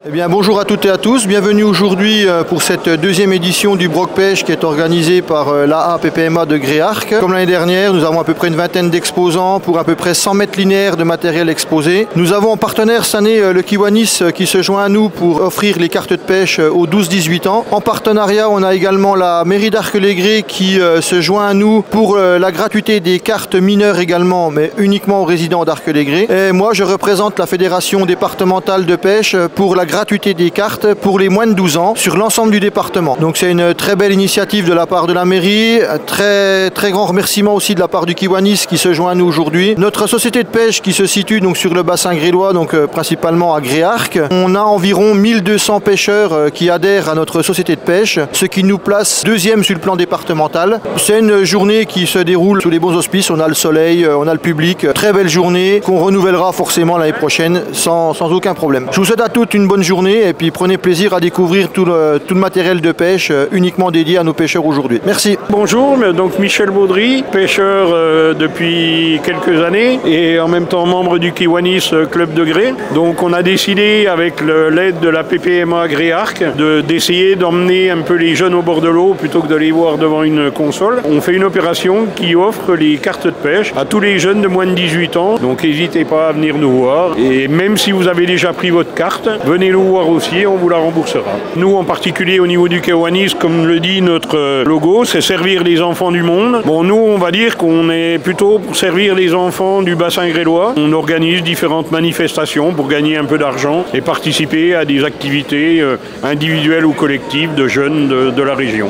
Eh bien, bonjour à toutes et à tous, bienvenue aujourd'hui pour cette deuxième édition du Broc Pêche qui est organisée par l'AA-PPMA de Gréarc. Comme l'année dernière, nous avons à peu près une vingtaine d'exposants pour à peu près 100 mètres linéaires de matériel exposé. Nous avons en partenaire cette année le Kiwanis qui se joint à nous pour offrir les cartes de pêche aux 12-18 ans. En partenariat, on a également la mairie d'Arc-les-Grès qui se joint à nous pour la gratuité des cartes mineures également, mais uniquement aux résidents d'Arc-les-Grès. Et moi, je représente la fédération départementale de pêche pour la gratuité des cartes pour les moins de 12 ans sur l'ensemble du département. Donc c'est une très belle initiative de la part de la mairie, un très grand remerciement aussi de la part du Kiwanis qui se joint à nous aujourd'hui. Notre société de pêche qui se situe donc sur le bassin grélois, donc principalement à Gréarc. On a environ 1200 pêcheurs qui adhèrent à notre société de pêche, ce qui nous place deuxième sur le plan départemental. C'est une journée qui se déroule sous les bons auspices, on a le soleil, on a le public, très belle journée qu'on renouvellera forcément l'année prochaine sans aucun problème. Je vous souhaite à toutes une bonne journée et puis prenez plaisir à découvrir tout le matériel de pêche uniquement dédié à nos pêcheurs aujourd'hui. Merci. Bonjour, donc Michel Baudry, pêcheur depuis quelques années et en même temps membre du Kiwanis Club de Grès. Donc on a décidé avec l'aide de la PPMA Gréarc d'essayer d'emmener un peu les jeunes au bord de l'eau plutôt que de les voir devant une console. On fait une opération qui offre les cartes de pêche à tous les jeunes de moins de 18 ans. Donc n'hésitez pas à venir nous voir et même si vous avez déjà pris votre carte, venez nous voir aussi, on vous la remboursera. Nous en particulier au niveau du Kiwanis, comme le dit notre logo, c'est servir les enfants du monde. Bon, nous on va dire qu'on est plutôt pour servir les enfants du bassin grélois. On organise différentes manifestations pour gagner un peu d'argent et participer à des activités individuelles ou collectives de jeunes de la région.